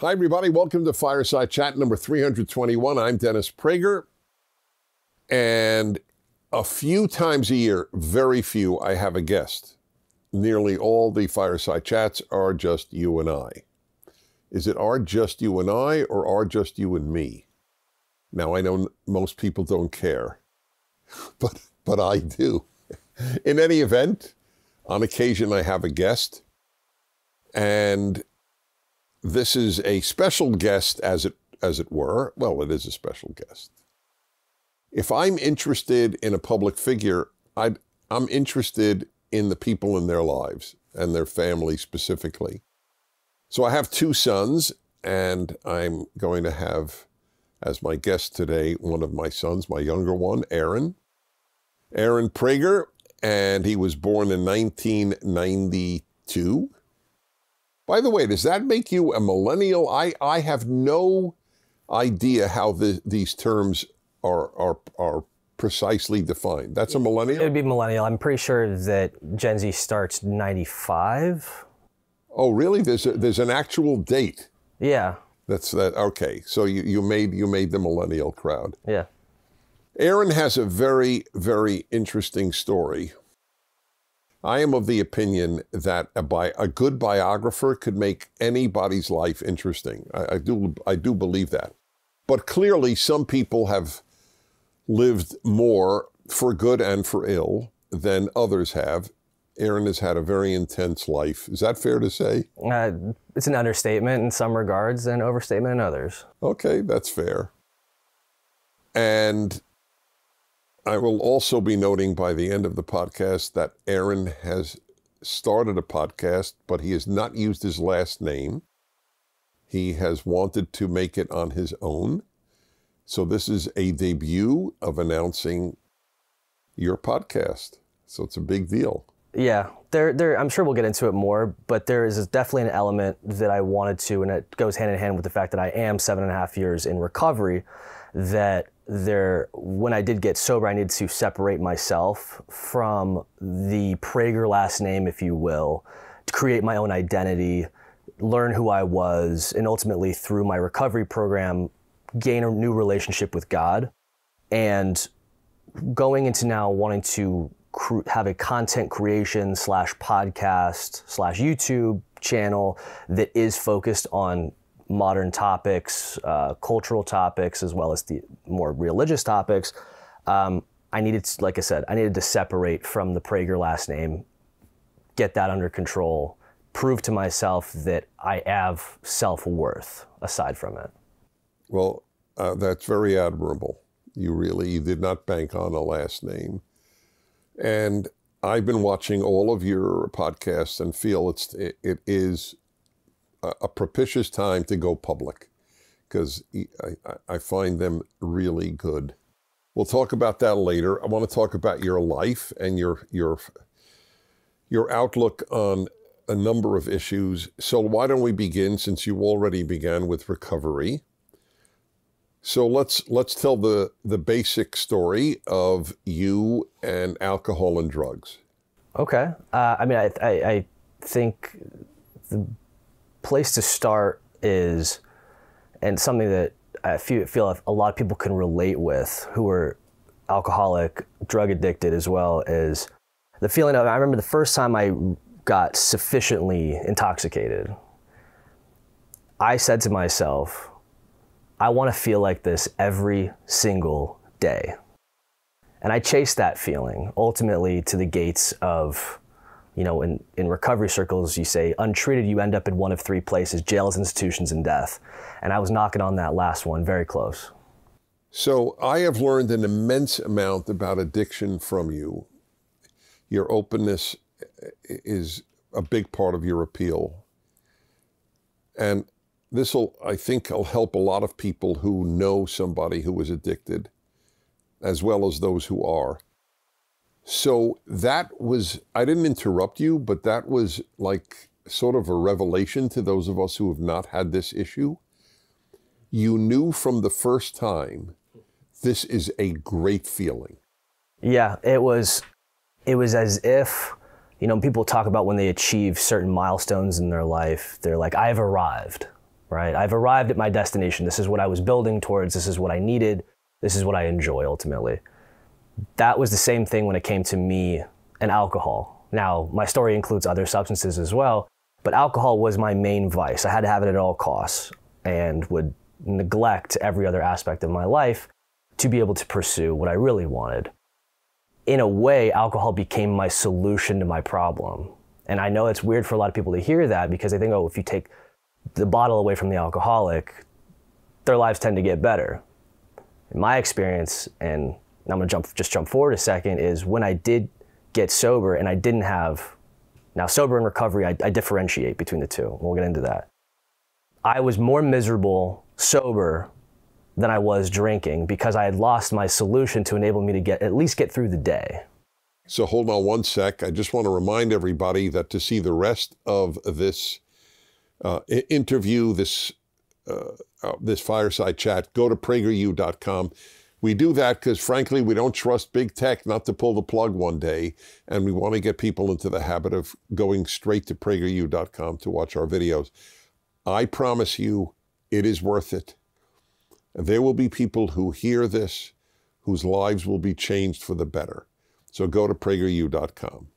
Hi, everybody. Welcome to Fireside Chat number 321. I'm Dennis Prager. And a few times a year, very few, I have a guest. Nearly all the Fireside Chats are just you and I. Is it are just you and I or are just you and me? Now, I know most people don't care, but I do. In any event, on occasion, I have a guest. And this is a special guest, as it were. Well, it is a special guest. If I'm interested in a public figure, I'm interested in the people in their lives and their family specifically. So I have two sons, and I'm going to have as my guest today one of my sons, my younger one, Aaron Prager, and he was born in 1992. By the way, does that make you a millennial? I have no idea how these terms are precisely defined. That's a millennial? It would be millennial. I'm pretty sure that Gen Z starts 95. Oh, really? There's an actual date. Yeah. That's that. Okay. So you made the millennial crowd. Yeah. Aaron has a very, very interesting story. I am of the opinion that a good biographer could make anybody's life interesting. I do believe that. But clearly, some people have lived more for good and for ill than others have. Aaron has had a very intense life. Is that fair to say? It's an understatement in some regards and overstatement in others. Okay, that's fair. And I will also be noting by the end of the podcast that Aaron has started a podcast, but he has not used his last name. He has wanted to make it on his own. So this is a debut of announcing your podcast. So it's a big deal. Yeah, I'm sure we'll get into it more, but there is definitely an element that I wanted to, and it goes hand in hand with the fact that I am 7.5 years in recovery, that when I did get sober, I needed to separate myself from the Prager last name, if you will, to create my own identity, learn who I was, and ultimately through my recovery program, gain a new relationship with God. And going into now wanting to have a content creation / podcast / YouTube channel that is focused on modern topics, cultural topics, as well as the more religious topics. I needed to separate from the Prager last name, get that under control, prove to myself that I have self-worth aside from it. Well, that's very admirable. You did not bank on a last name. And I've been watching all of your podcasts and feel it is a propitious time to go public, because I find them really good. We'll talk about that later. I want to talk about your life and your outlook on a number of issues. So why don't we begin, since you already began with recovery? So let's tell the basic story of you and alcohol and drugs. Okay. I think the place to start is, and something that I feel a lot of people can relate with who are alcoholic, drug addicted as well, is the feeling of, I remember the first time I got sufficiently intoxicated, I said to myself, I want to feel like this every single day. And I chased that feeling ultimately to the gates of, in recovery circles, you say, untreated, you end up in one of three places: jails, institutions, and death. And I was knocking on that last one, very close. So I have learned an immense amount about addiction from you. Your openness is a big part of your appeal. And I think will help a lot of people who know somebody who is addicted, as well as those who are. So that was, I didn't interrupt you, but that was like sort of a revelation to those of us who have not had this issue. You knew from the first time, this is a great feeling. Yeah, it was as if, people talk about when they achieve certain milestones in their life, they're like, I've arrived. right? I've arrived at my destination. This is what I was building towards. This is what I needed. This is what I enjoy ultimately. That was the same thing when it came to me and alcohol. Now, my story includes other substances as well, but alcohol was my main vice. I had to have it at all costs and would neglect every other aspect of my life to be able to pursue what I really wanted. In a way, alcohol became my solution to my problem. And I know it's weird for a lot of people to hear that because they think, oh, if you take the bottle away from the alcoholic, their lives tend to get better. In my experience, and I'm gonna just jump forward a second, is when I did get sober and I didn't have, now sober and recovery, I differentiate between the two. We'll get into that. I was more miserable sober than I was drinking because I had lost my solution to enable me to at least get through the day. So hold on one sec. I just want to remind everybody that to see the rest of this interview, this fireside chat, go to prageru.com. We do that because, frankly, we don't trust big tech not to pull the plug one day, and we want to get people into the habit of going straight to prageru.com to watch our videos. I promise you, it is worth it. There will be people who hear this, whose lives will be changed for the better. So go to prageru.com.